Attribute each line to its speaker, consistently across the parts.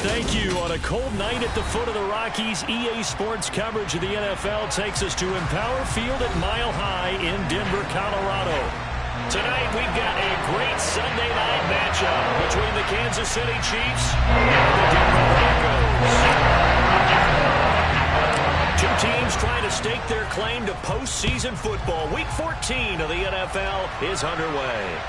Speaker 1: thank you. On a cold night at the foot of the Rockies, EA Sports coverage of the NFL takes us to Empower Field at Mile High in Denver, Colorado. Tonight, we've got a great Sunday night matchup between the Kansas City Chiefs and the Denver Broncos. Two teams trying to stake their claim to postseason football. Week 14 of the NFL is underway.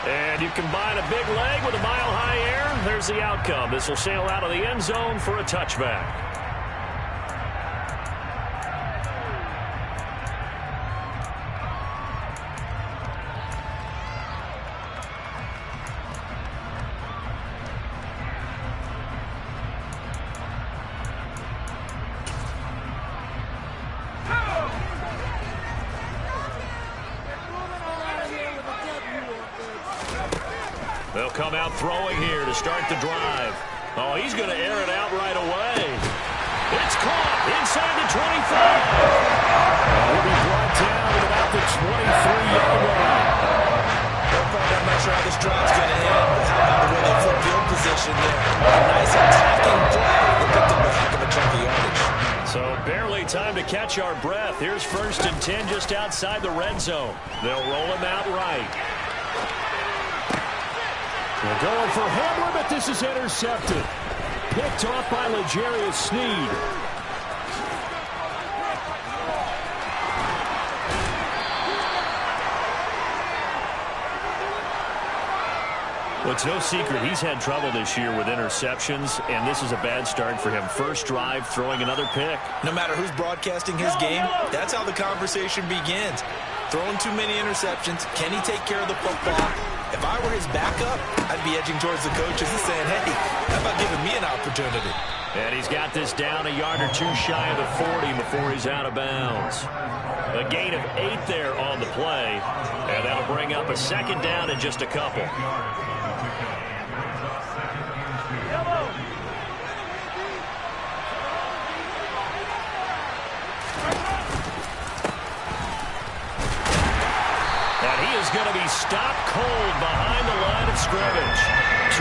Speaker 1: And you combine a big leg with a mile-high air, there's the outcome. This will sail out of the end zone for a touchback. They'll come out throwing here to start the drive. Oh, he's going to air it out right away. It's caught inside the 25. He'll be brought down at about the 23-yard line.
Speaker 2: I'm not sure how this drive's going to end, but how about the way they flip field position there? A nice attacking play. They picked up a heck of a chunk of yardage.
Speaker 1: So barely time to catch our breath. Here's 1st and 10 just outside the red zone. They'll roll him out right. They're going for Hamler, but this is intercepted. Picked off by L'Jarius Sneed. Well, it's no secret he's had trouble this year with interceptions, and this is a bad start for him. First drive, throwing another pick.
Speaker 2: No matter who's broadcasting his game, that's how the conversation begins. Throwing too many interceptions. Can he take care of the football? If I were his backup, I'd be edging towards the coaches and saying, hey, how about giving me an opportunity?
Speaker 1: And he's got this down a yard or two shy of the 40 before he's out of bounds. A gain of 8 there on the play, and that'll bring up a 2nd down in just a couple. Going to be stopped cold behind the line of scrimmage.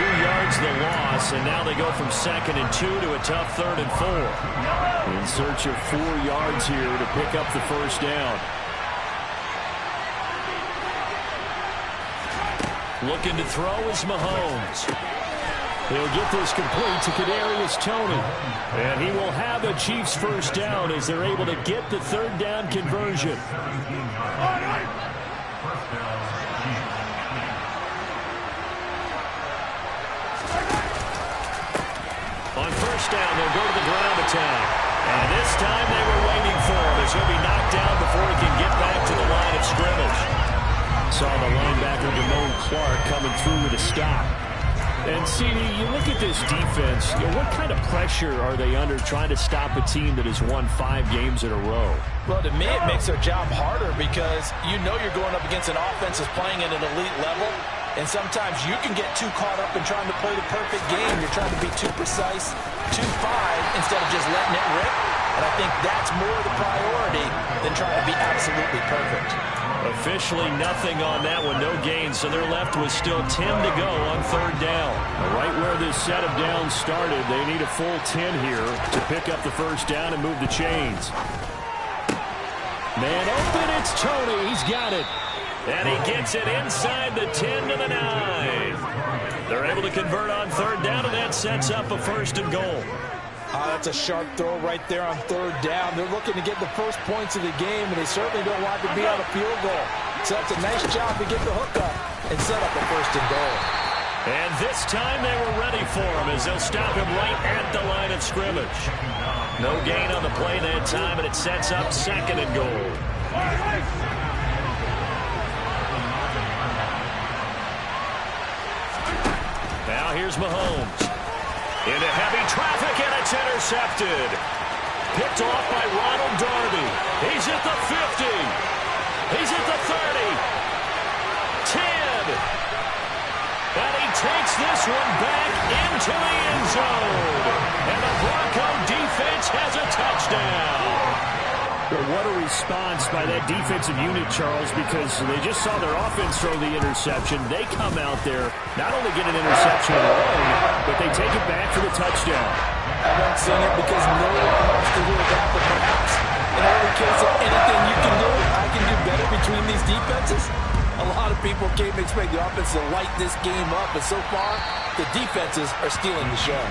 Speaker 1: 2 yards the loss, and now they go from 2nd and 2 to a tough 3rd and 4. In search of 4 yards here to pick up the 1st down. Looking to throw is Mahomes. He'll get this complete to Kadarius Toney. And he will have the Chiefs' 1st down as they're able to get the 3rd down conversion. On 1st down, they'll go to the ground attack. And this time they were waiting for him as he'll be knocked down before he can get back to the line of scrimmage. Saw the linebacker, Damone Clark, coming through with a stop. And, CD, you look at this defense, what kind of pressure are they under trying to stop a team that has won 5 games in a row?
Speaker 3: Well, to me, it makes their job harder because you know you're going up against an offense that's playing at an elite level. And sometimes you can get too caught up in trying to play the perfect game. You're trying to be too precise, too fine, instead of just letting it rip. And I think that's more the priority than trying to be absolutely perfect.
Speaker 1: Officially nothing on that one, no gain. So they're left with still 10 to go on 3rd down. Right where this set of downs started, they need a full 10 here to pick up the 1st down and move the chains. Man open, it's Toney. He's got it. And he gets it inside the 10 to the 9. They're able to convert on 3rd down, and that sets up a 1st and goal.
Speaker 3: That's a sharp throw right there on 3rd down. They're looking to get the first points of the game, and they certainly don't want to be on a field goal. So that's a nice job to get the hook up and set up a 1st and goal.
Speaker 1: And this time they were ready for him as they'll stop him right at the line of scrimmage. No gain on the play that time, and it sets up 2nd and goal. Now here's Mahomes. Into heavy traffic, and it's intercepted. Picked off by Ronald Darby. He's at the 50. He's at the 30. 10. And he takes this one back into the end zone. And the Bronco defense has a touchdown. Well, what a response by that defensive unit, Charles, because they just saw their offense throw the interception. They come out there, not only get an interception alone, but they take it back for the touchdown.
Speaker 3: I haven't seen it because no one wants to hear that, but perhaps in every case of anything you can do, I can do better between these defenses. A lot of people came to expect the offense to light this game up, but so far, the defenses are stealing the show.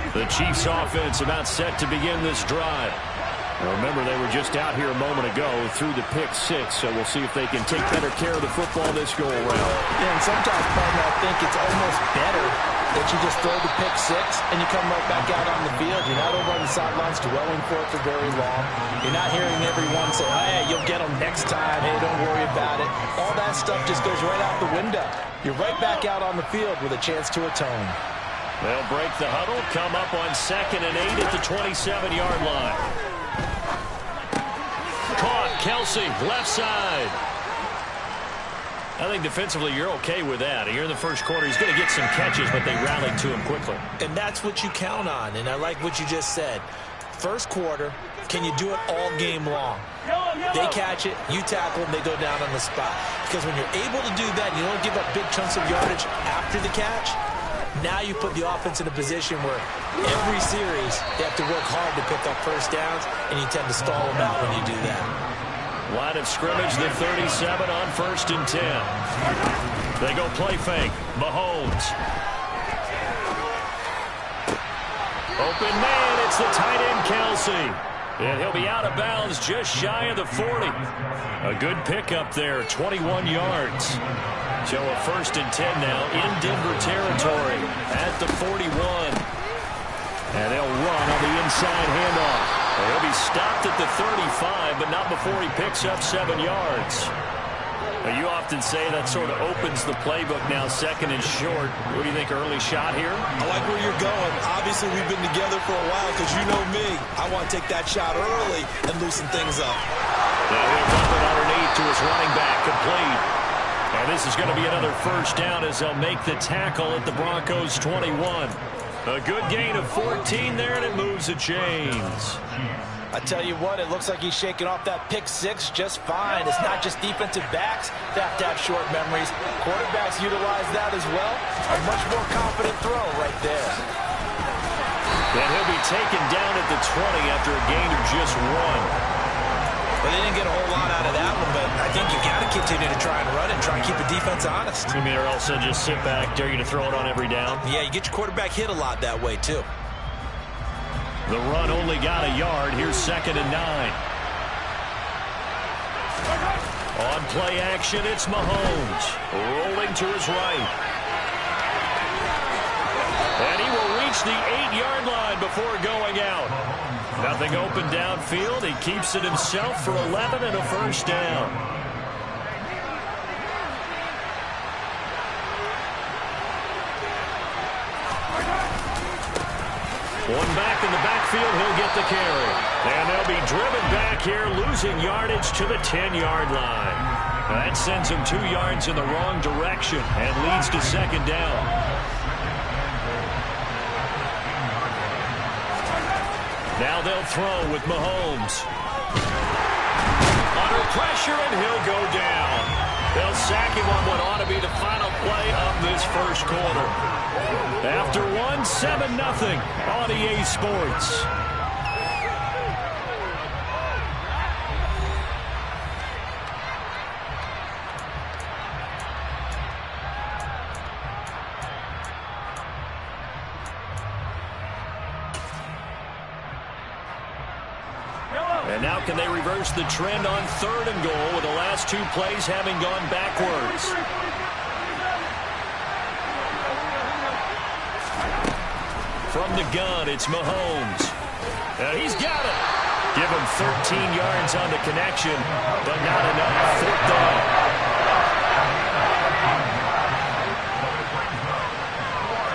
Speaker 1: The Chiefs offense about set to begin this drive. Now remember, they were just out here a moment ago through the pick six, so we'll see if they can take better care of the football this go around.
Speaker 3: Yeah, and sometimes, partner, I think it's almost better that you just throw the pick six and you come right back out on the field. You're not over on the sidelines dwelling for it for very long. You're not hearing everyone say, hey, you'll get them next time. Hey, don't worry about it. All that stuff just goes right out the window. You're right back out on the field with a chance to atone.
Speaker 1: They'll break the huddle, come up on 2nd and 8 at the 27-yard line. Caught, Kelsey, left side. I think defensively you're okay with that. Here in the first quarter, he's going to get some catches, but they rallied to him quickly.
Speaker 2: And that's what you count on, and I like what you just said. First quarter, can you do it all game long? They catch it, you tackle them, they go down on the spot. Because when you're able to do that, you don't give up big chunks of yardage after the catch. Now you put the offense in a position where every series they have to work hard to pick up first downs, and you tend to stall them out when you do that.
Speaker 1: Line of scrimmage, the 37 on 1st and 10. They go play fake. Mahomes. Open man, it's the tight end Kelsey. And he'll be out of bounds just shy of the 40. A good pickup there, 21 yards. So a 1st and 10 now in Denver territory at the 41. And they'll run on the inside handoff. He'll be stopped at the 35, but not before he picks up 7 yards. Now, you often say that sort of opens the playbook now, 2nd and short. What do you think, early shot here?
Speaker 2: I like where you're going. Obviously, we've been together for a while because you know me. I want to take that shot early and loosen things up.
Speaker 1: Now he'll dump it underneath to his running back, complete. And this is going to be another first down as they'll make the tackle at the Broncos 21. A good gain of 14 there, and it moves the chains.
Speaker 3: I tell you what, it looks like he's shaking off that pick six just fine. It's not just defensive backs that have to have short memories. Quarterbacks utilize that as well. A much more confident throw right there.
Speaker 1: Then he'll be taken down at the 20 after a gain of just 1.
Speaker 2: Well, they didn't get a whole lot out of that one, but I think you got to continue to try and run it and try and keep the defense honest.
Speaker 1: You mean, or else they'll just sit back, dare you to throw it on every down?
Speaker 2: Yeah, you get your quarterback hit a lot that way, too.
Speaker 1: The run only got a yard. Here's 2nd and 9. On play action, it's Mahomes. Rolling to his right. And he will reach the 8-yard line before going out. Nothing open downfield. He keeps it himself for 11 and a first down. One back in the backfield, he'll get the carry. And they'll be driven back here, losing yardage to the 10-yard line. That sends him 2 yards in the wrong direction and leads to 2nd down. Now they'll throw with Mahomes. Under pressure, and he'll go down. They'll sack him on what ought to be the final play of this first quarter. After 7-0 on EA Sports. And now can they reverse the trend on 3rd and goal with the last 2 plays having gone backwards? From the gun, it's Mahomes. And he's got it. Give him 13 yards on the connection, but not enough. 4th down.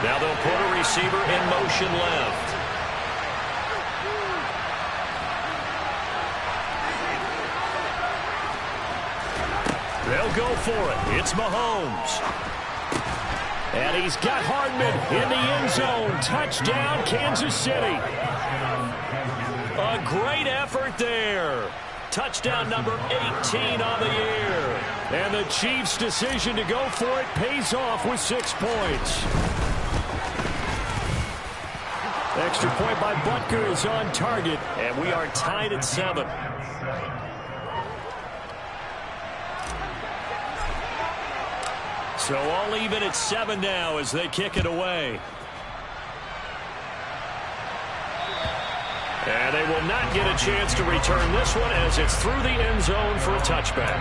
Speaker 1: Now they'll put a receiver in motion left. They'll go for it. It's Mahomes. And he's got Hardman in the end zone. Touchdown, Kansas City. A great effort there. Touchdown number 18 on the year. And the Chiefs' decision to go for it pays off with 6 points. Extra point by Butker is on target, and we are tied at 7. So all even at 7 now as they kick it away. And they will not get a chance to return this one as it's through the end zone for a touchback.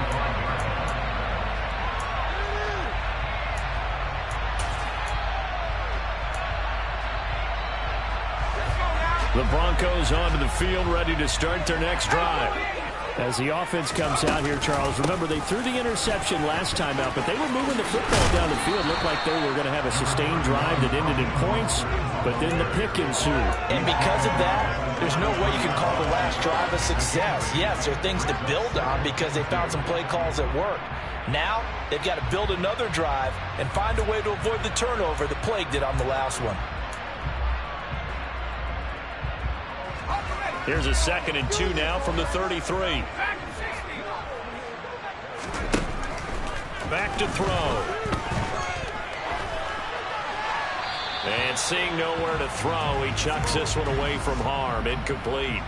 Speaker 1: The Broncos onto the field, ready to start their next drive. As the offense comes out here, Charles, remember they threw the interception last time out, but they were moving the football down the field. Looked like they were going to have a sustained drive that ended in points, but then the pick ensued.
Speaker 3: And because of that, there's no way you can call the last drive a success. Yes, there are things to build on because they found some play calls that work. Now, they've got to build another drive and find a way to avoid the turnover the plague did on the last one.
Speaker 1: Here's a 2nd and 2 now from the 33. Back to throw. And seeing nowhere to throw, he chucks this one away from harm. Incomplete.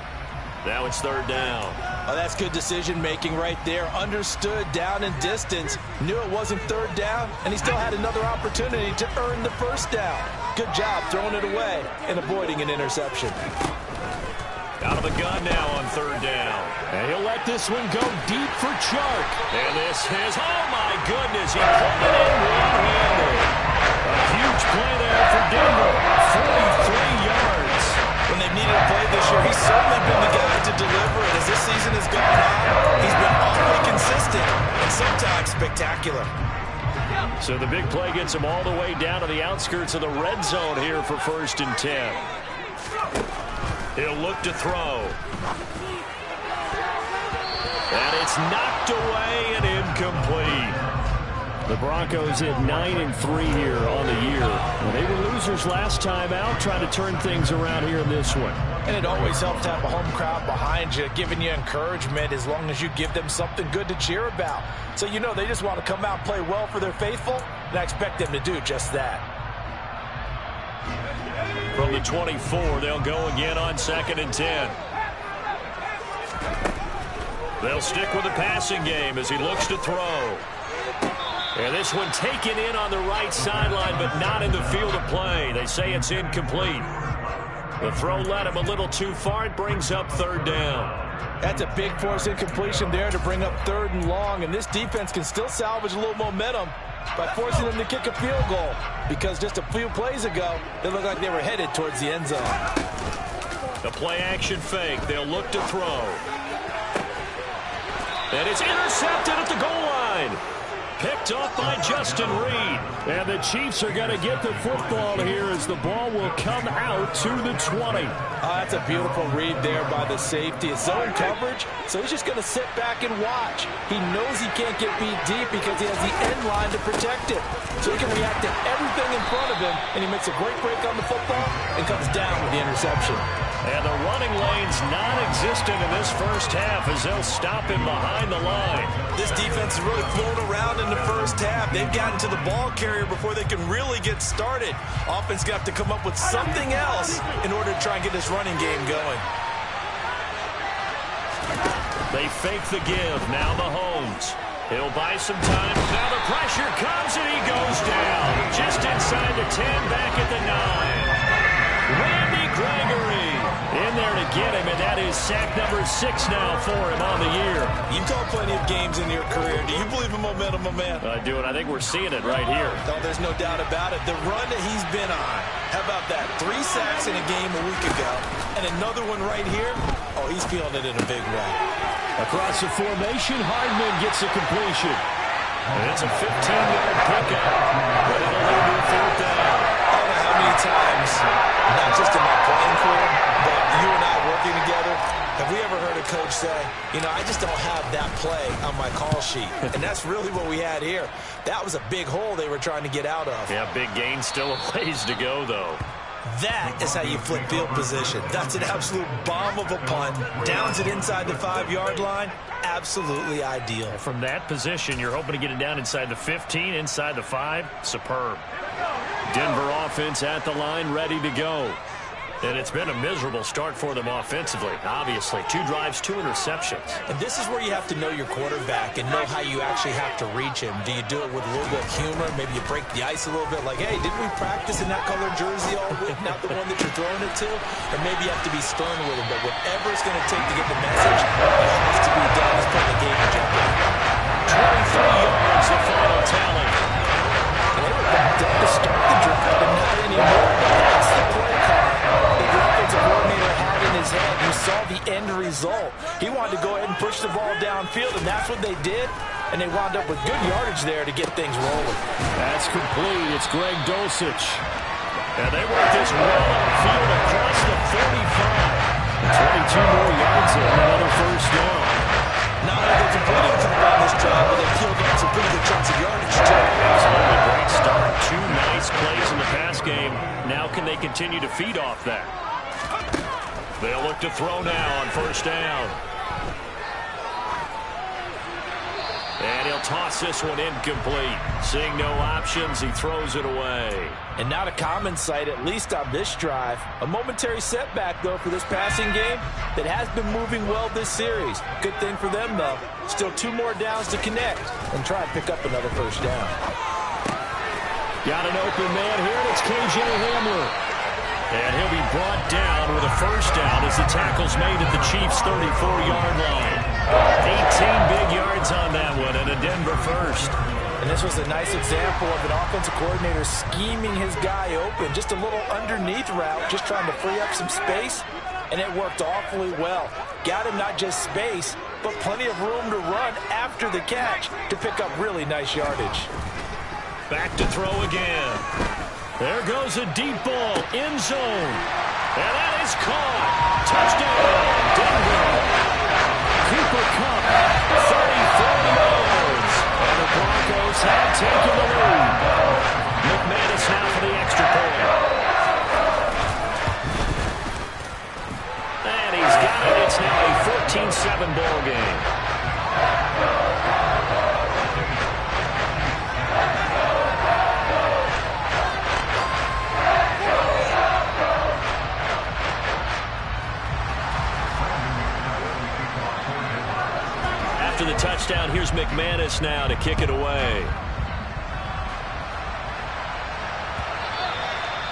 Speaker 1: Now it's 3rd down.
Speaker 3: Oh, that's good decision-making right there. Understood down and distance. Knew it wasn't 3rd down, and he still had another opportunity to earn the 1st down. Good job throwing it away and avoiding an interception.
Speaker 1: Out of the gun now on 3rd down. And he'll let this one go deep for Chark. And this is, oh my goodness, he pulled it in one-handed. A huge play there for Denver. 43 yards.
Speaker 2: When they've needed a play this year, he's certainly been the guy to deliver it. As this season has gone on, he's been awfully consistent and sometimes spectacular.
Speaker 1: So the big play gets him all the way down to the outskirts of the red zone here for 1st and 10. He'll look to throw. And it's knocked away and incomplete. The Broncos at 9-3 here on the year. Well, they were losers last time out, trying to turn things around here in this one.
Speaker 3: And it always helps to have a home crowd behind you, giving you encouragement as long as you give them something good to cheer about. So you know they just want to come out and play well for their faithful, and I expect them to do just that.
Speaker 1: From the 24, they'll go again on 2nd and 10. They'll stick with the passing game as he looks to throw. And this one taken in on the right sideline, but not in the field of play. They say it's incomplete. The throw led him a little too far. It brings up 3rd down.
Speaker 3: That's a big force incompletion there to bring up 3rd and long, and this defense can still salvage a little momentum by forcing them to kick a field goal, because just a few plays ago, they looked like they were headed towards the end zone.
Speaker 1: The play-action fake. They'll look to throw. And it's intercepted at the goal line. Picked off by Justin Reed. And the Chiefs are going to get the football here as the ball will come out to the 20.
Speaker 3: That's a beautiful read there by the safety. It's zone coverage, so he's just going to sit back and watch. He knows he can't get beat deep because he has the end line to protect it. So he can react to everything in front of him, and he makes a great break on the football and comes down with the interception.
Speaker 1: And the running lane's non-existent in this 1st half as they'll stop him behind the line.
Speaker 2: This defense has really flown around in the 1st half. They've gotten to the ball carrier before they can really get started. Offense got to come up with something else in order to try and get this running game going.
Speaker 1: They fake the give. Now Mahomes. He'll buy some time. Now the pressure comes and he goes down. Just inside the 10, back at the 9. Randy Gregory in there to get him, and that is sack number 6 now for him on the year.
Speaker 2: You've called plenty of games in your career. Do you believe in momentum, my man?
Speaker 1: I do, and I think we're seeing it right here.
Speaker 2: No, there's no doubt about it. The run that he's been on. How about that? 3 sacks in a game a week ago, and another one right here. Oh, he's feeling it in a big way.
Speaker 1: Across the formation, Hardman gets a completion. And it's a 15-yard pickup, but it'll lead to a 4th down.
Speaker 2: I don't know how many times, not just in my playing career, but you and I working together, have we ever heard a coach say, you know, I just don't have that play on my call sheet. And that's really what we had here. That was a big hole they were trying to get out of.
Speaker 1: Yeah, big gain, still a ways to go, though.
Speaker 2: That is how you flip field position. That's an absolute bomb of a punt. Downs it inside the 5-yard line. Absolutely ideal.
Speaker 1: From that position, you're hoping to get it down inside the 15, inside the 5. Superb. Denver offense at the line, ready to go. And it's been a miserable start for them offensively. Obviously, 2 drives, 2 interceptions.
Speaker 2: And this is where you have to know your quarterback and know how you actually have to reach him. Do you do it with a little bit of humor? Maybe you break the ice a little bit like, hey, didn't we practice in that color jersey all week? Not the one that you're throwing it to? Or maybe you have to be stern with him. But whatever it's going to take to get the message, it has to be done. Let's put the game in jeopardy.
Speaker 1: 23 yards, the final tally.
Speaker 2: And they were backed up to start the drive, but not anymore. That's the play call. The offensive coordinator had in his head. You saw the end result. He wanted to go ahead and push the ball downfield, and that's what they did. And they wound up with good yardage there to get things rolling.
Speaker 1: That's complete. It's Greg Dulcich. And they work this well upfield across the 45. 22 more yards and another first down.
Speaker 2: Not only they're completing the football on this drive, but they peeled off some pretty good chunks of yardage, too.
Speaker 1: Absolutely great start. 2 nice plays in the pass game. Now can they continue to feed off that? They'll look to throw now on first down. And he'll toss this one incomplete. Seeing no options, he throws it away.
Speaker 2: And not a common sight, at least on this drive. A momentary setback, though, for this passing game that has been moving well this series. Good thing for them, though. Still 2 more downs to connect and try and pick up another first down.
Speaker 1: Got an open man here, and it's K.J. Hamler. And he'll be brought down with a first down as the tackle's made at the Chiefs' 34-yard line. 18 big yards on that one, and a Denver first.
Speaker 2: And this was a nice example of an offensive coordinator scheming his guy open. Just a little underneath route, just trying to free up some space, and it worked awfully well. Got him not just space, but plenty of room to run after the catch to pick up really nice yardage.
Speaker 1: Back to throw again. There goes a deep ball, end zone. And that is caught. Touchdown, Denver. Cooper Kupp, 34 yards. And the Broncos have taken the lead. McManus now for the extra point. And he's got it. It's now a 14-7 ball game. After the touchdown, here's McManus now to kick it away.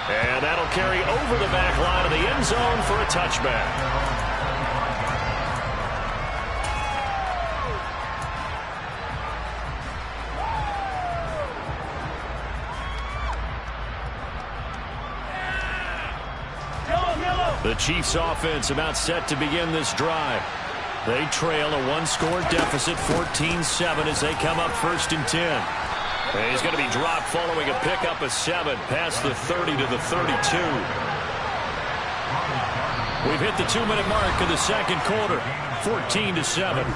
Speaker 1: And that'll carry over the back line of the end zone for a touchback. The Chiefs offense about set to begin this drive. They trail a 1-score deficit, 14-7, as they come up 1st and 10. And he's going to be dropped following a pickup of 7 past the 30 to the 32. We've hit the 2-minute mark of the second quarter, 14-7.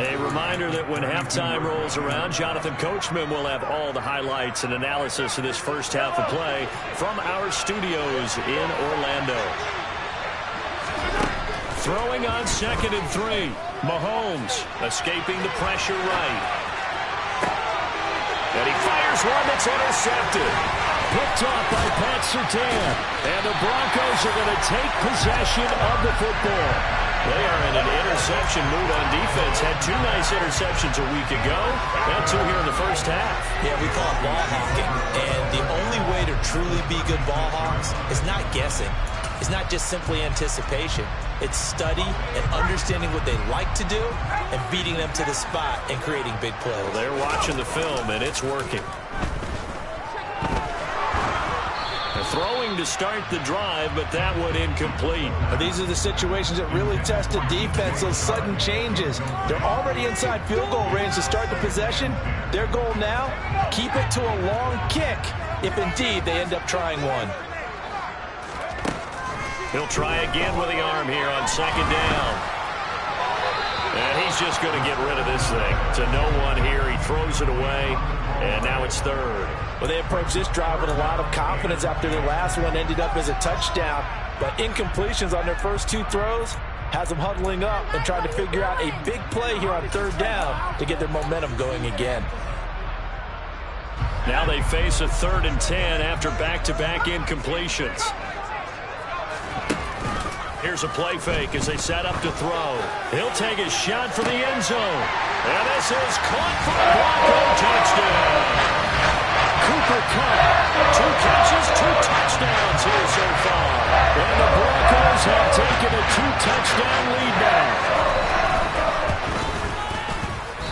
Speaker 1: A reminder that when halftime rolls around, Jonathan Coachman will have all the highlights and analysis of this first half of play from our studios in Orlando. Throwing on 2nd and 3. Mahomes escaping the pressure right. And he fires one that's intercepted. Picked off by Pat Surtain. And the Broncos are going to take possession of the football. They are in an interception mood on defense. Had 2 nice interceptions a week ago. And 2 here in the first half.
Speaker 2: Yeah, we call it ball hawking. And the only way to truly be good ball hawks is not guessing. It's not just simply anticipation. It's study and understanding what they like to do and beating them to the spot and creating big plays.
Speaker 1: Well, they're watching the film, and it's working. They're throwing to start the drive, but that one incomplete.
Speaker 2: These are the situations that really test a defense, those sudden changes. They're already inside field goal range to start the possession. Their goal now, keep it to a long kick if indeed they end up trying one.
Speaker 1: He'll try again with the arm here on second down. And he's just going to get rid of this thing. To no one here. He throws it away. And now it's third.
Speaker 3: Well, they approached this drive with a lot of confidence after their last one ended up as a touchdown. But incompletions on their first two throws has them huddling up and trying to figure out a big play here on third down to get their momentum going again.
Speaker 1: Now they face a 3rd and 10 after back-to-back incompletions. Here's a play fake as they set up to throw. He'll take a shot for the end zone. And this is caught for a Bronco touchdown. Cooper Kupp, 2 catches, 2 touchdowns here so far. And the Broncos have taken a 2-touchdown lead now.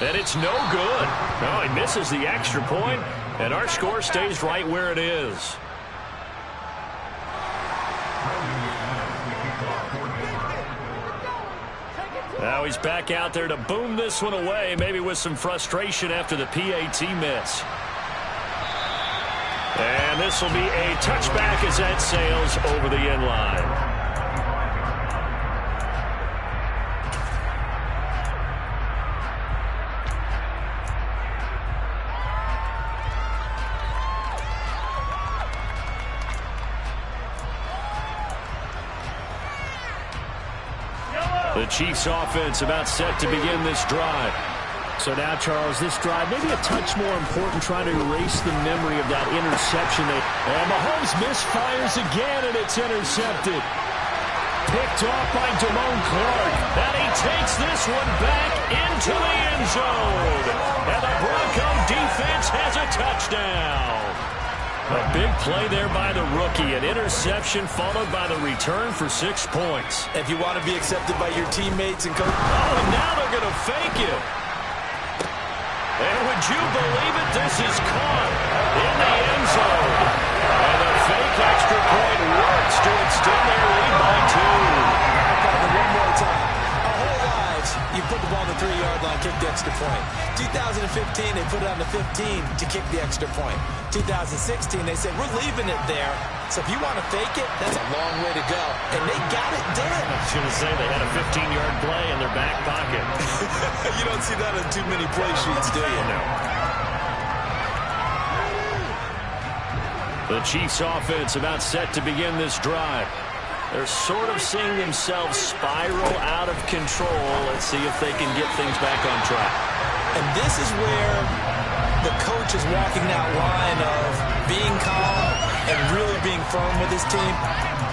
Speaker 1: And it's no good. No, he misses the extra point, and our score stays right where it is. Now he's back out there to boom this one away, maybe with some frustration after the PAT miss. And this will be a touchback as that sails over the end line. The Chiefs offense about set to begin this drive. So now, Charles, this drive maybe a touch more important, trying to erase the memory of that interception. And Mahomes misfires again, and it's intercepted. Picked off by Damone Clark. And he takes this one back into the end zone. And the Bronco defense has a touchdown. A big play there by the rookie. An interception followed by the return for 6 points.
Speaker 3: If you want to be accepted by your teammates and coach.
Speaker 1: Oh, and now they're going to fake it. And would you believe it? This is caught in the end zone. And the fake extra point works to extend their lead by 2.
Speaker 3: One more time. Our whole lives, you put the ball on the 3-yard line, kick the extra point. 2015, they put it on the 15 to kick the extra point. 2016, they said, we're leaving it there. So if you want to fake it, that's a long way to go. And they got it done.
Speaker 1: I was going to say they had a 15-yard play in their back pocket.
Speaker 3: You don't see that on too many play sheets, do you?
Speaker 1: No. The Chiefs offense about set to begin this drive. They're sort of seeing themselves spiral out of control. Let's see if they can get things back on track.
Speaker 3: And this is where the coach is walking that line of being calm and really being firm with his team.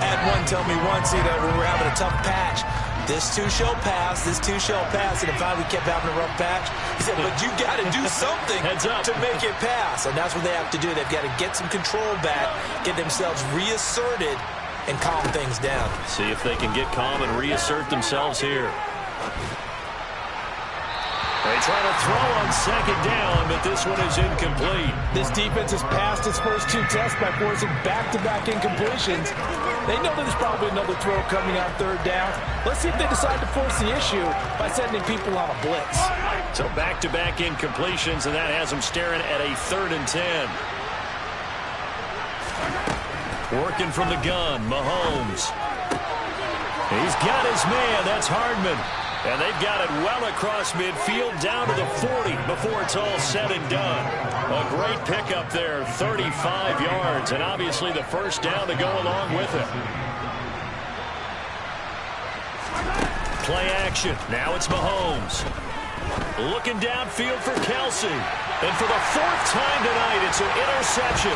Speaker 3: I had one tell me once, when we were having a tough patch, this too shall pass, this too shall pass. And if we kept having a rough patch, he said, but you got to do something to make it pass. And that's what they have to do. They've got to get some control back, get themselves reasserted, and calm things down.
Speaker 1: See if they can get calm and reassert themselves here. They try to throw on second down, but this one is incomplete.
Speaker 3: This defense has passed its first 2 tests by forcing back-to-back incompletions. They know that there's probably another throw coming on third down. Let's see if they decide to force the issue by sending people on a blitz.
Speaker 1: So back-to-back incompletions, and that has them staring at a 3rd and 10. Working from the gun, Mahomes. He's got his man. That's Hardman. And they've got it well across midfield down to the 40 before it's all said and done. A great pickup there, 35 yards, and obviously the first down to go along with it. Play action. Now it's Mahomes. Looking downfield for Kelsey. And for the 4th time tonight, it's an interception.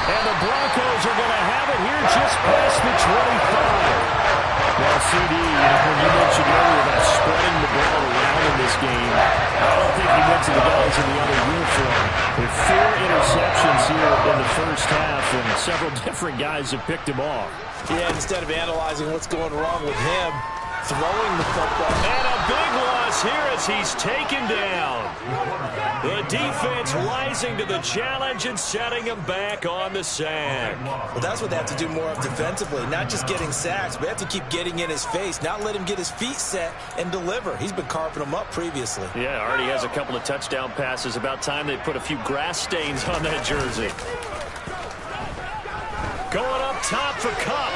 Speaker 1: And the Broncos are going to have it here just past the 25. Well, CD, when you mentioned earlier about spreading the ball around in this game, I don't think he went to the guys in the other uniform. With 4 interceptions here in the first half, and several different guys have picked him off.
Speaker 3: Yeah, instead of analyzing what's going wrong with him, throwing the football.
Speaker 1: And a big loss here as he's taken down. The defense rising to the challenge and setting him back on the sack.
Speaker 3: Well, that's what they have to do more of defensively. Not just getting sacks, but they have to keep getting in his face. Not let him get his feet set and deliver. He's been carving them up previously.
Speaker 1: Yeah, already has a couple of touchdown passes. About time they put a few grass stains on that jersey. Going up top for Cup.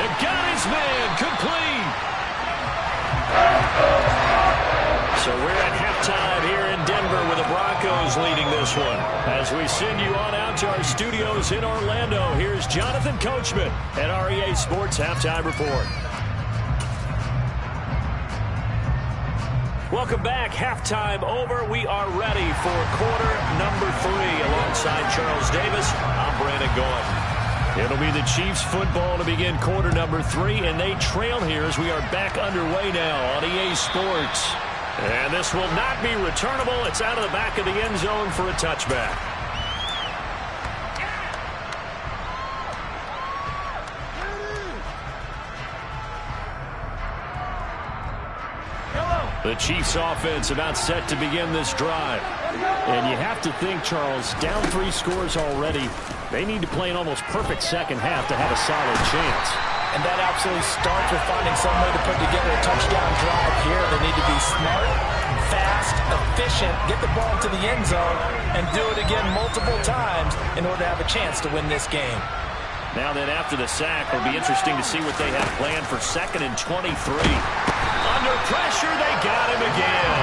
Speaker 1: And got his man complete. So we're at halftime here in Denver with the Broncos leading this one. As we send you on out to our studios in Orlando, here's Jonathan Coachman at REA Sports Halftime Report. Welcome back. Halftime over. We are ready for quarter number 3. Alongside Charles Davis, I'm Brandon Gaudin. It'll be the Chiefs football to begin quarter number 3, and they trail here as we are back underway now on EA Sports. And this will not be returnable. It's out of the back of the end zone for a touchback. The Chiefs offense about set to begin this drive. And you have to think, Charles, down 3 scores already. They need to play an almost perfect second half to have a solid chance.
Speaker 3: And that absolutely starts with finding some way to put together a touchdown drive here. They need to be smart, fast, efficient, get the ball to the end zone, and do it again multiple times in order to have a chance to win this game.
Speaker 1: Now then, after the sack, it'll be interesting to see what they have planned for 2nd and 23. Under pressure, they got him again.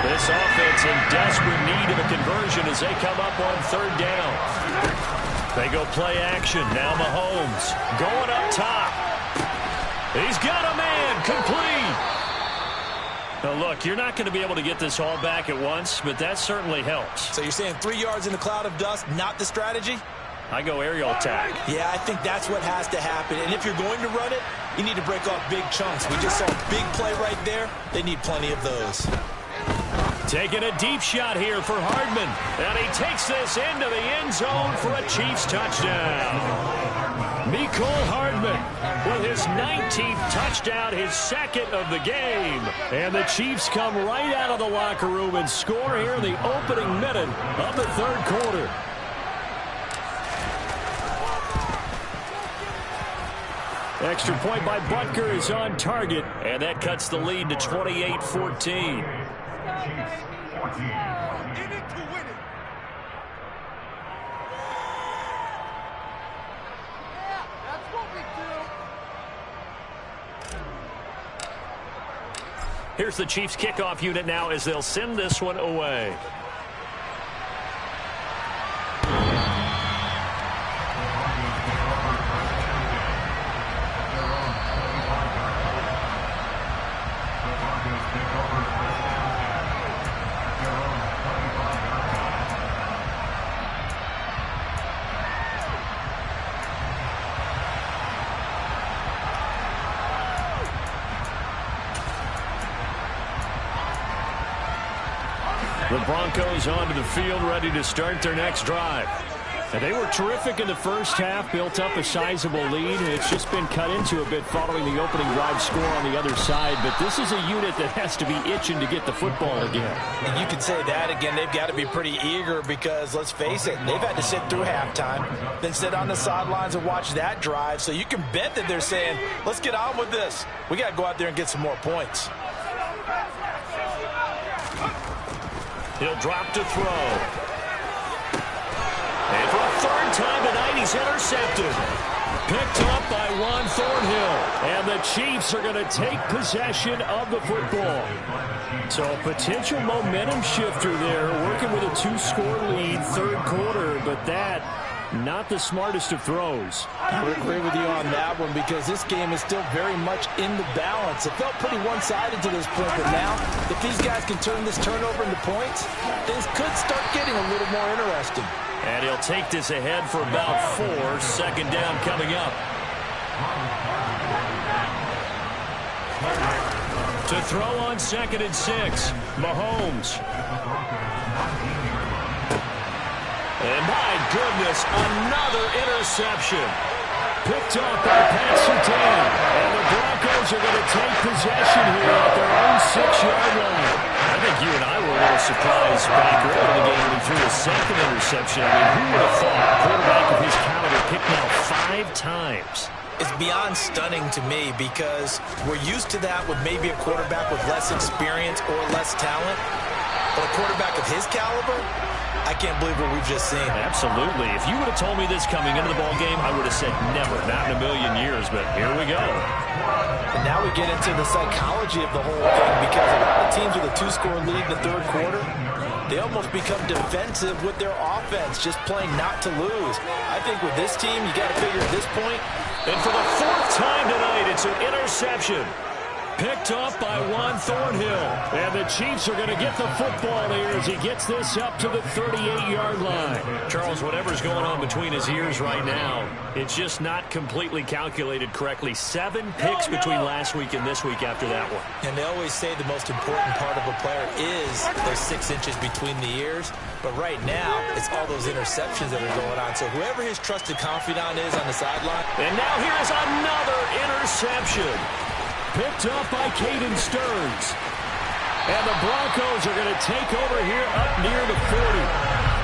Speaker 1: This offense in desperate need of a conversion as they come up on 3rd down. They go play action. Now Mahomes going up top. He's got a man complete. Now look, you're not going to be able to get this all back at once, but that certainly helps.
Speaker 2: So you're saying 3 yards in a cloud of dust, not the strategy?
Speaker 1: I go aerial attack.
Speaker 2: Yeah, I think that's what has to happen. And if you're going to run it, you need to break off big chunks. We just saw a big play right there. They need plenty of those.
Speaker 1: Taking a deep shot here for Hardman. And he takes this into the end zone for a Chiefs touchdown. Mecole Hardman with his 19th touchdown, his 2nd of the game. And the Chiefs come right out of the locker room and score here in the opening minute of the 3rd quarter. Extra point by Butker is on target, and that cuts the lead to 28-14. Here's the Chiefs kickoff unit now as they'll send this one away. The Broncos onto the field, ready to start their next drive. And they were terrific in the first half, built up a sizable lead, and it's just been cut into a bit following the opening drive score on the other side. But this is a unit that has to be itching to get the football again.
Speaker 3: And you can say that again. They've got to be pretty eager because, let's face it, they've had to sit through halftime, then sit on the sidelines and watch that drive. So you can bet that they're saying, let's get on with this. We got to go out there and get some more points.
Speaker 1: He'll drop to throw. And for a 3rd time tonight, he's intercepted. Picked up by Juan Thornhill. And the Chiefs are going to take possession of the football. So a potential momentum shifter there, working with a 2-score lead, 3rd quarter. But that, not the smartest of throws.
Speaker 3: I would agree with you on that one because this game is still very much in the balance. It felt pretty one-sided to this point, but now if these guys can turn this turnover into points, things could start getting a little more interesting.
Speaker 1: And he'll take this ahead for about 4. 2nd down coming up. To throw on 2nd and 6, Mahomes. And my goodness, another interception. Picked up by Pat Surtain. And the Broncos are going to take possession here at their own 6-yard line. I think you and I were a little surprised spanker early in the game when he threw his second interception. I mean, who would have thought a quarterback of his caliber picked now 5 times?
Speaker 2: It's beyond stunning to me because we're used to that with maybe a quarterback with less experience or less talent. But a quarterback of his caliber, I can't believe what we've just seen.
Speaker 1: Absolutely. If you would have told me this coming into the ball game, I would have said never, not in a million years. But here we go.
Speaker 3: And now we get into the psychology of the whole thing because a lot of teams with a 2-score lead in the third quarter, they almost become defensive with their offense, just playing not to lose. I think with this team, you got to figure at this point.
Speaker 1: And for the 4th time tonight, it's an interception. Picked up by Juan Thornhill. And the Chiefs are going to get the football here as he gets this up to the 38-yard line. Charles, whatever's going on between his ears right now, it's just not completely calculated correctly. 7 picks between last week and this week after that one.
Speaker 2: And they always say the most important part of a player is those 6 inches between the ears. But right now, it's all those interceptions that are going on. So whoever his trusted confidant is on the sideline.
Speaker 1: And now here's another interception. Picked up by Caden Stearns. And the Broncos are going to take over here up near the 40.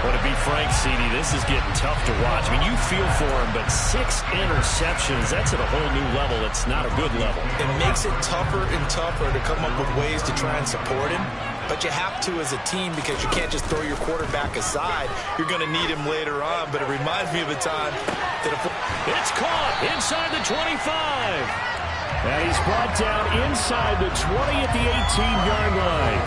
Speaker 1: Well, to be frank, CD, this is getting tough to watch. I mean, you feel for him, but 6 interceptions, that's at a whole new level. It's not a good level.
Speaker 2: It makes it tougher and tougher to come up with ways to try and support him. But you have to as a team because you can't just throw your quarterback aside. You're going to need him later on. But it reminds me of a time that
Speaker 1: it's caught inside the 25. And he's brought down inside the 20 at the 18-yard line.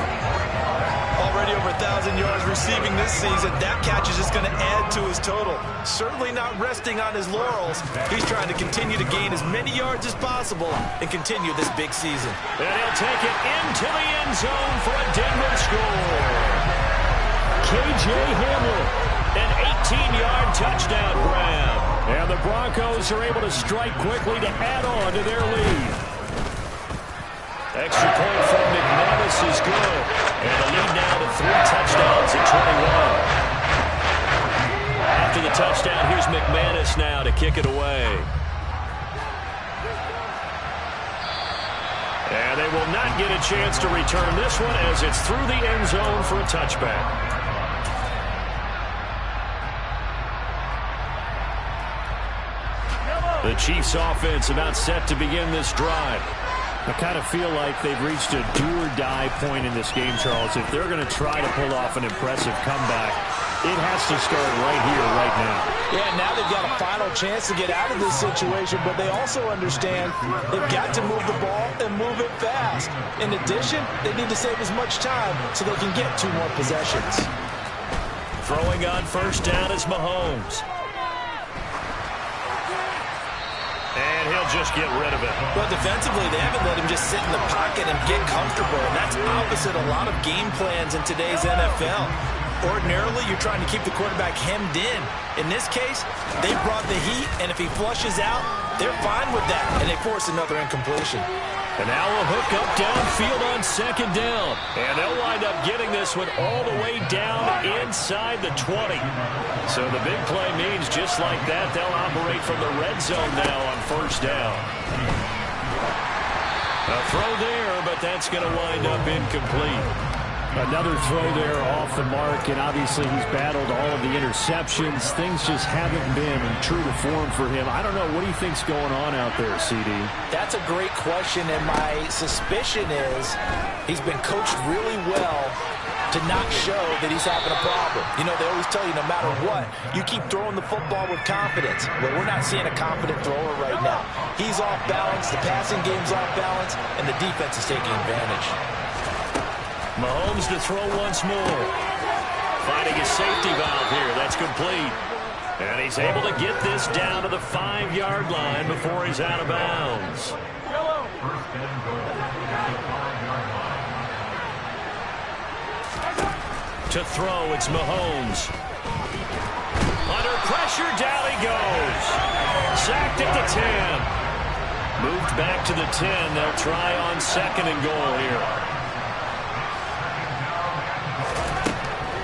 Speaker 2: Already over 1,000 yards receiving this season. That catch is just going to add to his total. Certainly not resting on his laurels. He's trying to continue to gain as many yards as possible and continue this big season.
Speaker 1: And he'll take it into the end zone for a Denver score. K.J. Hamler, an 18-yard touchdown grab. And the Broncos are able to strike quickly to add on to their lead. Extra point from McManus is good. And the lead now to 3 touchdowns at 21. After the touchdown, here's McManus now to kick it away. And they will not get a chance to return this one as it's through the end zone for a touchback. The Chiefs offense about set to begin this drive. I kind of feel like they've reached a do-or-die point in this game, Charles. If they're going to try to pull off an impressive comeback, it has to start right here, right now.
Speaker 3: Yeah, now they've got a final chance to get out of this situation, but they also understand they've got to move the ball and move it fast. In addition, they need to save as much time so they can get 2 more possessions.
Speaker 1: Throwing on first down is Mahomes. And he'll just get rid of it.
Speaker 2: Well, defensively, they haven't let him just sit in the pocket and get comfortable. And that's opposite a lot of game plans in today's NFL. Ordinarily, you're trying to keep the quarterback hemmed in. In this case, they brought the heat, and if he flushes out, they're fine with that. And they force another incompletion.
Speaker 1: And now a hook up downfield on second down. And they'll wind up getting this one all the way down inside the 20. So the big play means just like that, they'll operate from the red zone now on first down. A throw there, but that's going to wind up incomplete.
Speaker 4: Another throw there off the mark, and obviously he's battled all of the interceptions. Things just haven't been true to form for him. I don't know. What do you think's going on out there, CD?
Speaker 3: That's a great question, and my suspicion is he's been coached really well to not show that he's having a problem. You know, they always tell you no matter what, you keep throwing the football with confidence. Well, we're not seeing a confident thrower right now. He's off balance, the passing game's off balance, and the defense is taking advantage.
Speaker 1: Mahomes to throw once more. Finding his safety valve here. That's complete. And he's able to get this down to the 5-yard line before he's out of bounds. To throw, it's Mahomes. Under pressure, down he goes. Sacked at the 10. Moved back to the 10. They'll try on second and goal here.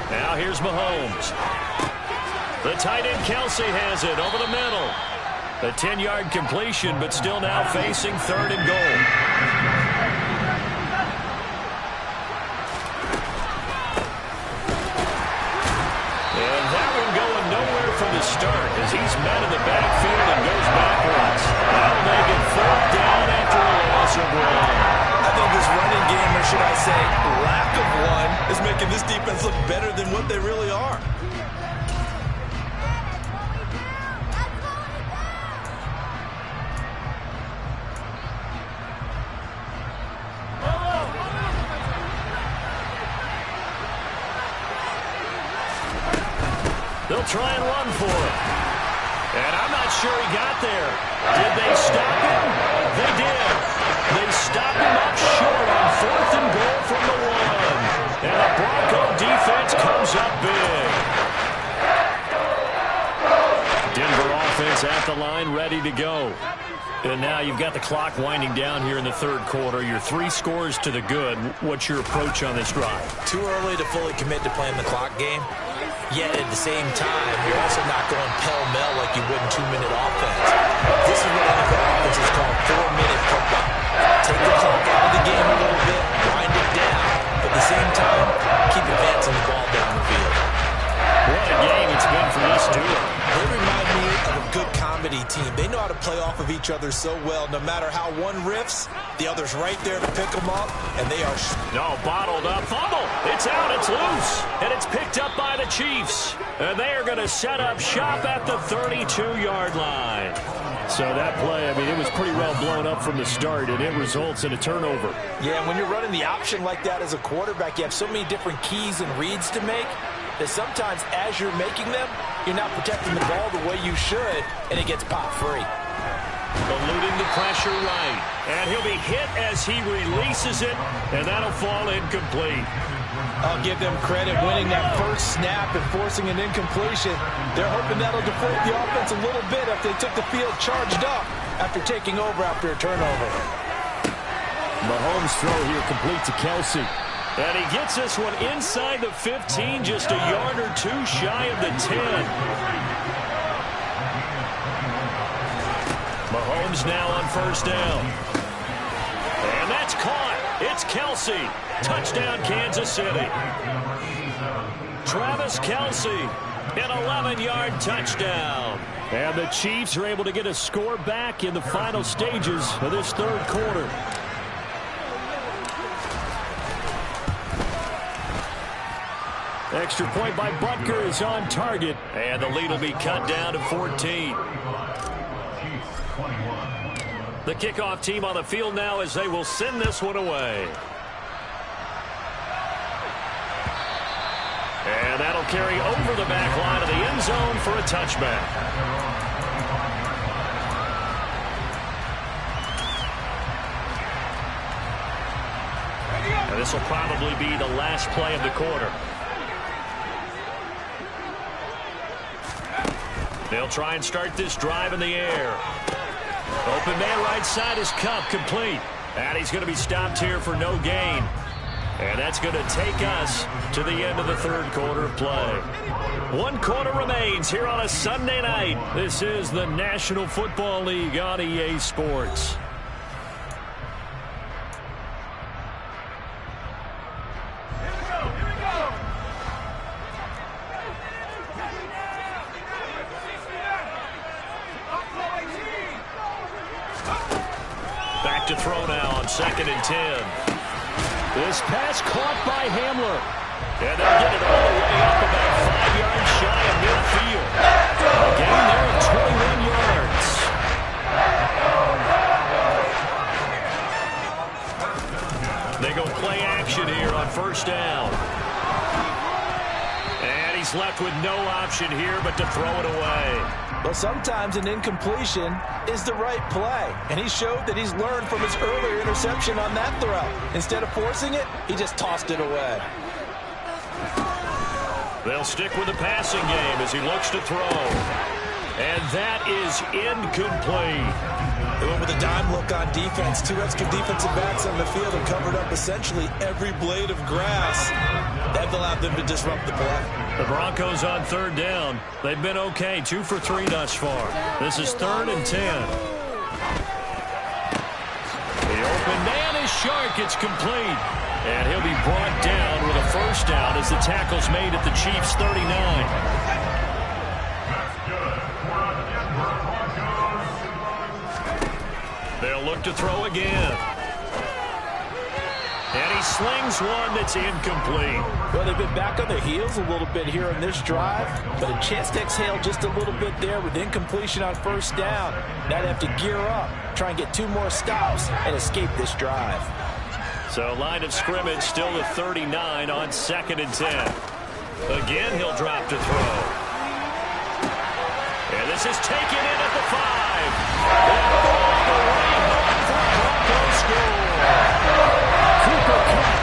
Speaker 1: Now here's Mahomes. The tight end Kelsey has it over the middle. A 10-yard completion, but still now facing third and goal. from the start as he's met in the backfield and goes backwards. That'll make it 4th down after a loss of 1.
Speaker 2: I think this running game, or should I say lack of one, is making this defense look better than what they really are.
Speaker 1: They'll try and run for it. And I'm not sure he got there. Did they stop him? They did. They stopped him up short on 4th and goal from the 1. And the Bronco defense comes up big. Denver offense at the line, ready to go. And now you've got the clock winding down here in the 3rd quarter. Your 3 scores to the good. What's your approach on this drive?
Speaker 2: Too early to fully commit to playing the clock game. Yet at the same time, you're also not going pell-mell like you would in 2-minute offense. This is what NFL offenses call 4-minute football. Take the clock out of the game a little bit, wind it down. But at the same time, keep advancing the ball down the field.
Speaker 1: What a game it's been for this duo.
Speaker 2: They remind me of a good comedy team. They know how to play off of each other so well. No matter how one riffs, the other's right there to pick them up, and they are...
Speaker 1: No, bottled up. Fumble. It's out. It's loose. And it's picked up by the Chiefs. And they are going to set up shop at the 32-yard line. So that play, I mean, it was pretty well blown up from the start, and it results in a turnover.
Speaker 3: Yeah, and when you're running the option like that as a quarterback, you have so many different keys and reads to make that sometimes as you're making them, you're not protecting the ball the way you should, and it gets popped free.
Speaker 1: Eluding the pressure right. And he'll be hit as he releases it, and that'll fall incomplete.
Speaker 3: I'll give them credit winning that first snap and forcing an incompletion. They're hoping that'll deflate the offense a little bit after they took the field charged up after taking over after a turnover.
Speaker 4: Mahomes' throw here complete to Kelsey.
Speaker 1: And he gets this one inside the 15, just a yard or 2 shy of the 10. Mahomes now on 1st down. And that's caught. It's Kelsey. Touchdown, Kansas City. Travis Kelsey, an 11-yard touchdown.
Speaker 4: And the Chiefs are able to get a score back in the final stages of this 3rd quarter. Extra point by Butker is on target.
Speaker 1: And the lead will be cut down to 14. The kickoff team on the field now as they will send this one away. And that'll carry over the back line of the end zone for a touchback. And this will probably be the last play of the quarter. They'll try and start this drive in the air. Open man right side is Cup, complete. And he's going to be stopped here for no gain. And that's going to take us to the end of the 3rd quarter of play. 1 quarter remains here on a Sunday night. This is the National Football League on EA Sports. To throw now on 2nd and 10.
Speaker 4: This pass caught by Hamler.
Speaker 1: And they'll get it all the way up about 5 yards shy of midfield. A gain there of 21 yards. They go play action here on 1st down. And he's left with no option here but to throw it away.
Speaker 3: Well, sometimes an incompletion is the right play, and he showed that he's learned from his earlier interception on that throw. Instead of forcing it, he just tossed it away.
Speaker 1: They'll stick with the passing game as he looks to throw. And that is incomplete.
Speaker 2: They went with a dime look on defense. 2 extra defensive backs on the field and covered up essentially every blade of grass. That allowed them to disrupt the play.
Speaker 1: The Broncos on 3rd down. They've been okay, 2 for 3 thus far. This is 3rd and 10. The open man is Shark. It's complete. And he'll be brought down with a 1st down as the tackle's made at the Chiefs' 39. They'll look to throw again. And he slings one that's incomplete.
Speaker 3: Well, they've been back on their heels a little bit here on this drive, but a chance to exhale just a little bit there with incompletion on first down. Now they have to gear up, try and get 2 more stops, and escape this drive.
Speaker 1: So line of scrimmage still at 39 on 2nd and 10. Again, he'll drop to throw. And this is taken in at the 5. And all the way home for Broncos score. Cooper Kupp,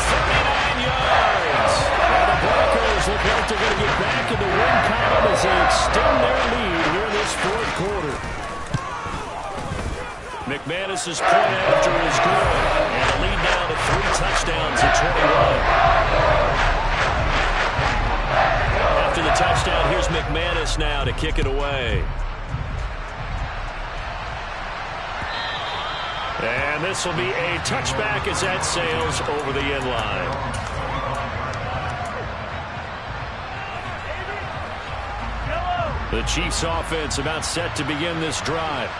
Speaker 1: 39 yards. And the Broncos look like they're going to get back in the win column as they extend their lead here in this 4th quarter. McManus's point after is good. And the lead now to 3 touchdowns at 21. After the touchdown, here's McManus now to kick it away. And this will be a touchback as that sails over the end line. The Chiefs offense about set to begin this drive.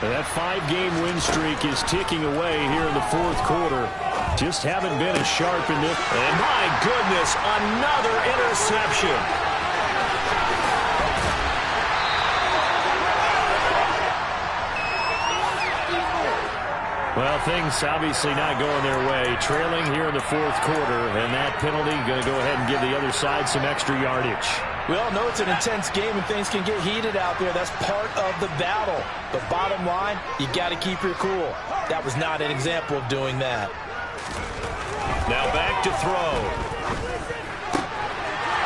Speaker 1: That 5-game win streak is ticking away here in the 4th quarter. Just haven't been as sharp in this. And my goodness, another interception. Well, things obviously not going their way. Trailing here in the 4th quarter, and that penalty going to go ahead and give the other side some extra yardage.
Speaker 3: We all know it's an intense game and things can get heated out there. That's part of the battle. But bottom line, you got to keep your cool. That was not an example of doing that.
Speaker 1: Now back to throw.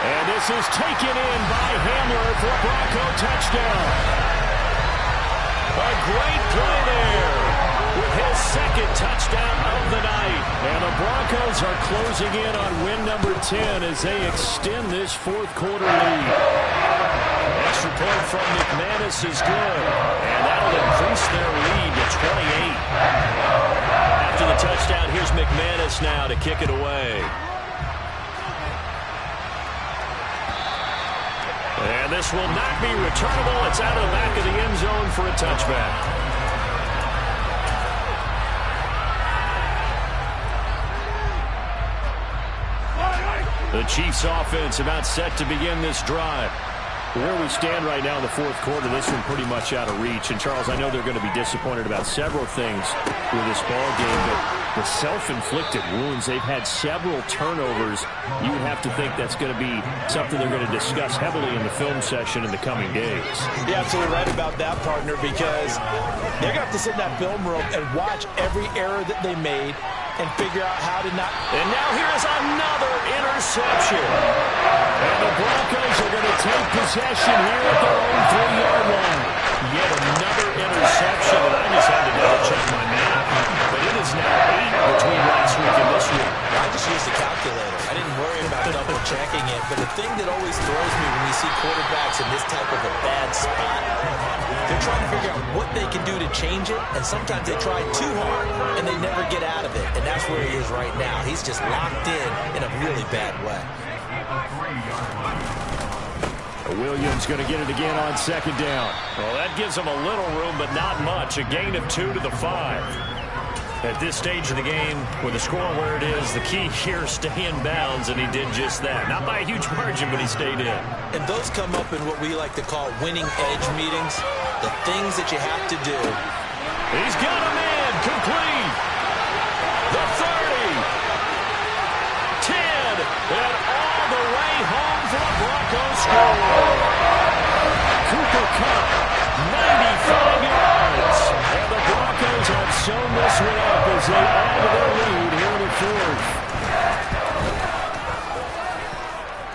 Speaker 1: And this is taken in by Hamler for a Bronco touchdown. A great play there with his 2nd touchdown of the night. And the Broncos are closing in on win number 10 as they extend this 4th quarter lead. Extra point from McManus is good. And that'll increase their lead to 28. After the touchdown, here's McManus now to kick it away. And this will not be returnable. It's out of the back of the end zone for a touchback. The Chiefs offense about set to begin this drive. Where we stand right now in the 4th quarter, this one pretty much out of reach. And, Charles, I know they're going to be disappointed about several things with this ball game, but the self-inflicted wounds, they've had several turnovers. You have to think that's going to be something they're going to discuss heavily in the film session in the coming days.
Speaker 3: You're absolutely right about that, partner, because they're going to have to sit in that film room and watch every error that they made and figure out how to not.
Speaker 1: And now here is another interception. And the Broncos are going to take possession here at their own 3-yard line. Yet another interception, and I just had to double-check my math. But it is now 8 between last week and this week.
Speaker 2: I just used a calculator. I didn't worry about double-checking it. But the thing that always throws me when you see quarterbacks in this type of a bad spot, they're trying to figure out what they can do to change it, and sometimes they try too hard, and they never get out of it. And that's where he is right now. He's just locked in a really bad way.
Speaker 1: Williams going to get it again on 2nd down. Well, that gives them a little room, but not much. A gain of 2 to the 5. At this stage of the game, with the score where it is, the key here is stay in bounds, and he did just that. Not by a huge margin, but he stayed in.
Speaker 2: And those come up in what we like to call winning edge meetings, the things that you have to do.
Speaker 1: He's got a man, complete. The 30. 10, and all the way home for a Broncos score. Cooper Kupp, 95 yards. And the Broncos have sewn this one up as they add to their lead here in the 4th.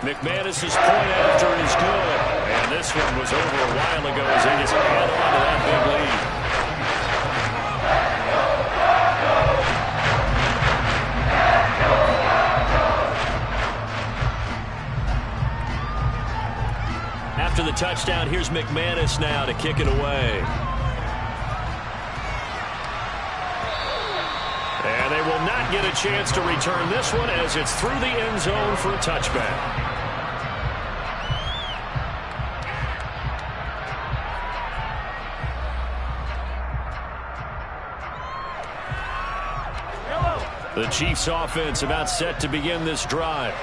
Speaker 1: McManus's point after is good. And this one was over a while ago as they just add on to that big lead. After the touchdown, here's McManus now to kick it away. And they will not get a chance to return this one as it's through the end zone for a touchback. The Chiefs offense about set to begin this drive.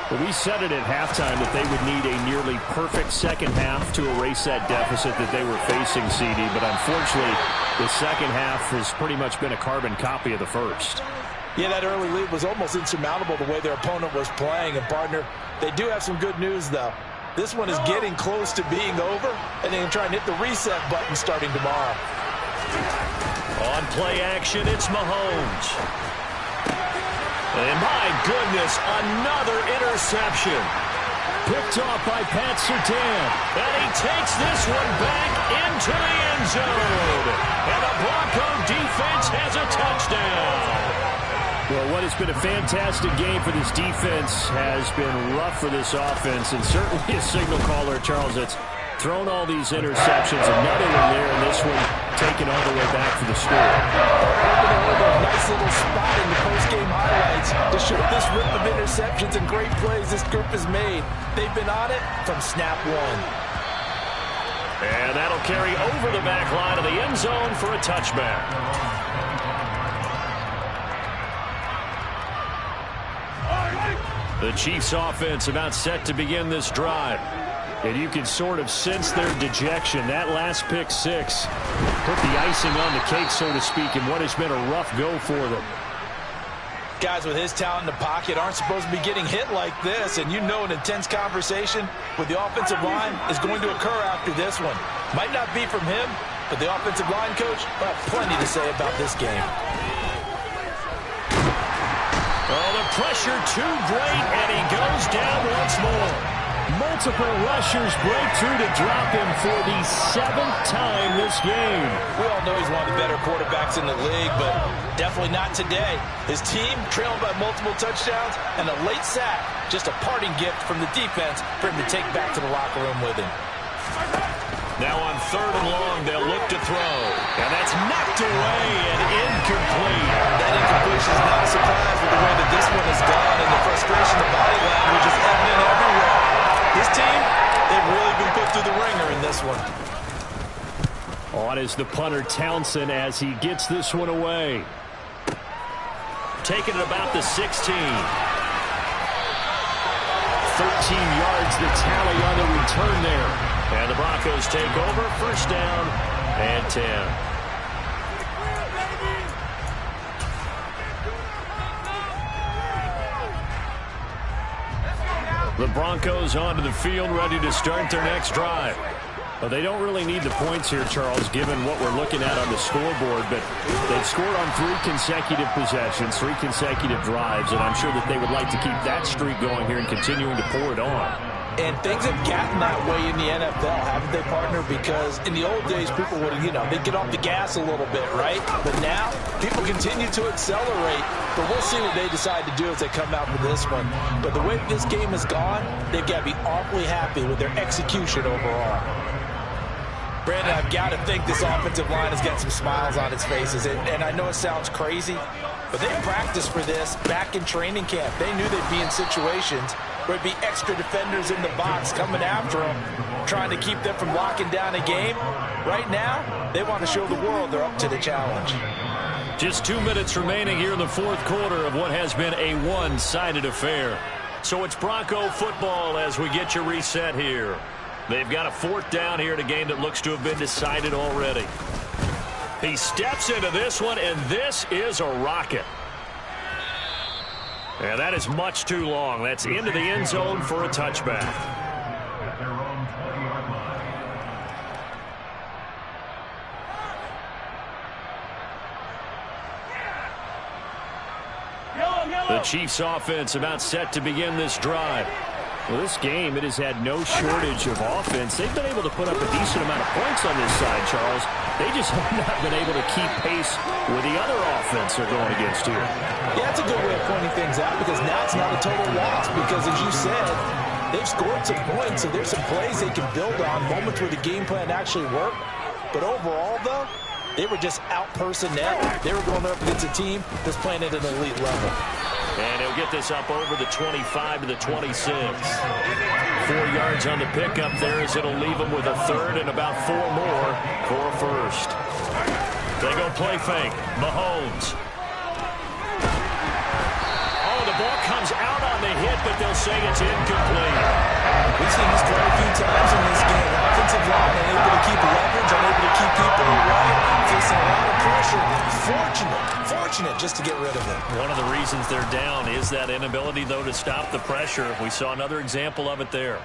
Speaker 4: Well, we said it at halftime that they would need a nearly perfect second half to erase that deficit that they were facing, CD. But unfortunately, the second half has pretty much been a carbon copy of the first.
Speaker 3: Yeah, that early lead was almost insurmountable the way their opponent was playing. And, partner, they do have some good news, though. This one is getting close to being over, and they can try and hit the reset button starting tomorrow.
Speaker 1: On play action, it's Mahomes. And my goodness, another interception. Picked off by Pat Surtain. And he takes this one back into the end zone. And the Bronco defense has a touchdown.
Speaker 4: Well, what has been a fantastic game for this defense has been rough for this offense, and certainly a signal caller, Charles, that's thrown all these interceptions. Another one there, and this one taken all the way back for the score.
Speaker 3: A nice little spot in the post-game highlights to show this rip of interceptions and great plays this group has made. They've been on it from snap one.
Speaker 1: And that'll carry over the back line of the end zone for a touchback. The Chiefs offense about set to begin this drive.
Speaker 4: And you can sort of sense their dejection. That last pick six put the icing on the cake, so to speak, in what has been a rough go for them.
Speaker 3: Guys with his talent in the pocket aren't supposed to be getting hit like this, and you know an intense conversation with the offensive line is going to occur after this one. Might not be from him, but the offensive line coach will have plenty to say about this game.
Speaker 1: Oh, the pressure too great, and he goes down once more.
Speaker 4: Multiple rushers break through to drop him for the 7th time this game.
Speaker 3: We all know he's one of the better quarterbacks in the league, but definitely not today. His team trailing by multiple touchdowns and a late sack. Just a parting gift from the defense for him to take back to the locker room with him.
Speaker 1: Now on 3rd and long, they'll look to throw. And that's knocked away and incomplete.
Speaker 3: That incompletion is not a surprise with the way that this one has gone, and the frustration, the body language is evident everywhere. This team, they've really been put through the ringer in this one.
Speaker 4: On is the punter Townsend as he gets this one away.
Speaker 1: Taking it about the 16.
Speaker 4: 13 yards the tally on the return there.
Speaker 1: And the Broncos take over, 1st down and 10. The Broncos onto the field, ready to start their next drive.
Speaker 4: Well, they don't really need the points here, Charles, given what we're looking at on the scoreboard, but they've scored on 3 consecutive possessions, 3 consecutive drives, and I'm sure that they would like to keep that streak going here and continuing to pour it on.
Speaker 3: And things have gotten that way in the NFL, haven't they, partner? Because in the old days, people would, they'd get off the gas a little bit, right? But now, people continue to accelerate. But we'll see what they decide to do as they come out for this one. But the way this game has gone, they've got to be awfully happy with their execution overall. Brandon, I've got to think this offensive line has got some smiles on its faces. And I know it sounds crazy, but they practiced for this back in training camp. They knew they'd be in situations where it'd be extra defenders in the box coming after them, trying to keep them from locking down a game. Right now, they want to show the world they're up to the challenge.
Speaker 1: Just 2 minutes remaining here in the 4th quarter of what has been a one-sided affair. So it's Bronco football as we get your reset here. They've got a 4th down here in a game that looks to have been decided already. He steps into this one, and this is a rocket. And that is much too long. That's into the end zone for a touchback. The Chiefs offense about set to begin this drive.
Speaker 4: Well, this game, it has had no shortage of offense. They've been able to put up a decent amount of points on this side, Charles. They just have not been able to keep pace with the other offense they're going against here.
Speaker 3: Yeah, that's a good way of pointing things out, because now it's not a total loss, because as you said, they've scored some points, so there's some plays they can build on, moments where the game plan actually worked. But overall, though, they were just out-personnel. They were going up against a team that's playing at an elite level.
Speaker 1: And he'll get this up over the 25 to the 26. 4 yards on the pickup there as it'll leave him with a 3rd and about 4 more for a 1st. They go play fake. Mahomes. the ball comes out on the hit, but they'll say it's incomplete.
Speaker 2: We've seen this quite a few times in this game. Offensive line unable to keep leverage, unable to keep people away, facing a lot of pressure. Fortunate just to get rid of it.
Speaker 1: One of the reasons they're down is that inability, though, to stop the pressure. We saw another example of it there.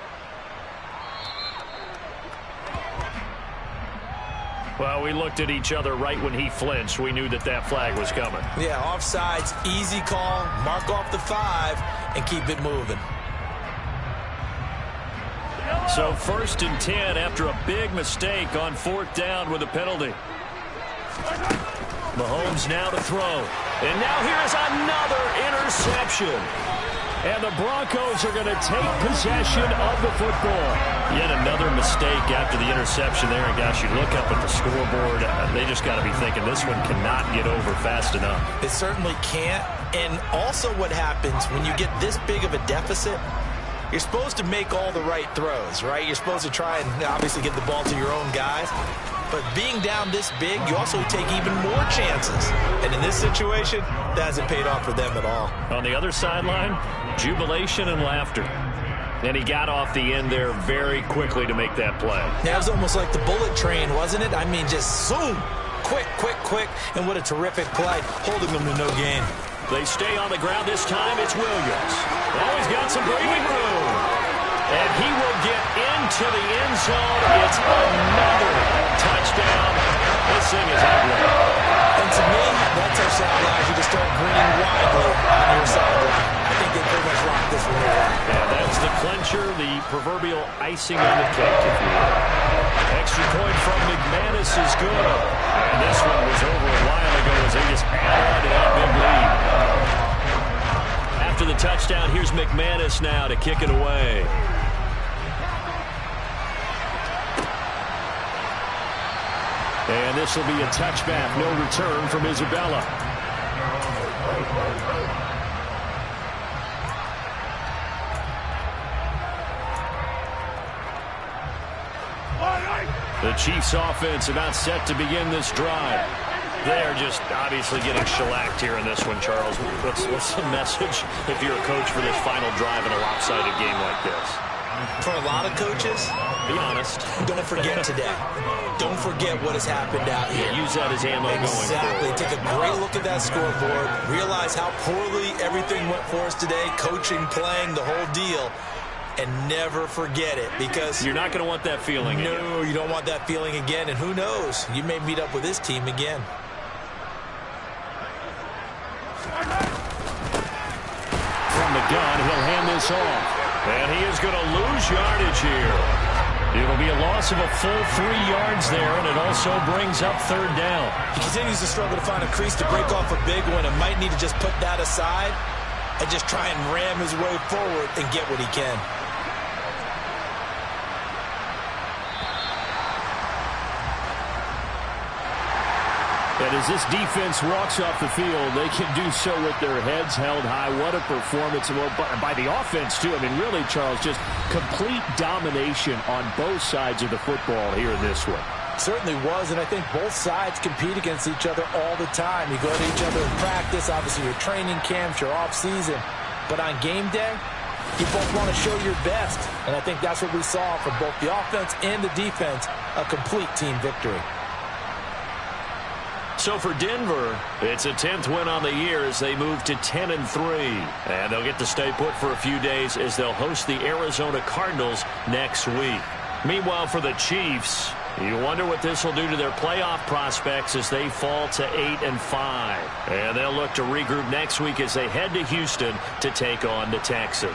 Speaker 1: Well, we looked at each other right when he flinched. We knew that that flag was coming.
Speaker 2: Yeah, offsides, easy call, mark off the 5, and keep it moving.
Speaker 1: So 1st and 10 after a big mistake on 4th down with a penalty. Mahomes now to throw. And now here is another interception. And the Broncos are going to take possession of the football. Yet another mistake after the interception there. And gosh, you look up at the scoreboard, they just got to be thinking this one cannot get over fast enough.
Speaker 2: It certainly can't. And also what happens when you get this big of a deficit, you're supposed to make all the right throws, right? You're supposed to try and obviously get the ball to your own guys. But being down this big, you also take even more chances. And in this situation, that hasn't paid off for them at all.
Speaker 1: On the other sideline, jubilation and laughter. And he got off the end there very quickly to make that play.
Speaker 2: That was almost like the bullet train, wasn't it? I mean, just zoom. Quick. And what a terrific play, holding them to no gain.
Speaker 1: They stay on the ground this time. It's Williams. Oh, he's got some breathing room. And he will get into the end zone. It's another touchdown. This thing is ugly.
Speaker 2: And to me, that touchdown allows you to start grinning widely on your sideline. I think they pretty much locked this one away.
Speaker 1: Yeah, that's the clincher, the proverbial icing on the cake, if you will. Extra point from McManus is good. And this one was over a while ago as they just add on to that big lead. After the touchdown, here's McManus now to kick it away. And this will be a touchback, no return from Isabella. The Chiefs offense about set to begin this drive. They're just obviously getting shellacked here in this one, Charles. What's the message if you're a coach for this final drive in a lopsided game like this?
Speaker 2: For a lot of coaches,
Speaker 1: be honest.
Speaker 2: Don't forget today. Don't forget what has happened out here.
Speaker 1: Use that as ammo going forward.
Speaker 2: Exactly. Take a great look at that scoreboard. Realize how poorly everything went for us today. Coaching, playing, the whole deal. And never forget it, because
Speaker 1: you're not going to want that feeling again.
Speaker 2: No, you don't want that feeling again. And who knows? You may meet up with this team again.
Speaker 1: From the gun, he'll hand this off. And he is going to lose yardage here. It'll be a loss of a full 3 yards there, and it also brings up 3rd down.
Speaker 2: He continues to struggle to find a crease to break off a big one, and might need to just put that aside and just try and ram his way forward and get what he can.
Speaker 4: And as this defense walks off the field, they can do so with their heads held high. What a performance by the offense, too. I mean, really, Charles, just complete domination on both sides of the football here in this one.
Speaker 3: Certainly was, and I think both sides compete against each other all the time. You go to each other in practice, obviously your training camps, your off-season. But on game day, you both want to show your best. And I think that's what we saw from both the offense and the defense, a complete team victory.
Speaker 1: So for Denver, it's a 10th win on the year as they move to 10-3. And they'll get to stay put for a few days as they'll host the Arizona Cardinals next week. Meanwhile, for the Chiefs, you wonder what this will do to their playoff prospects as they fall to 8-5. And they'll look to regroup next week as they head to Houston to take on the Texans.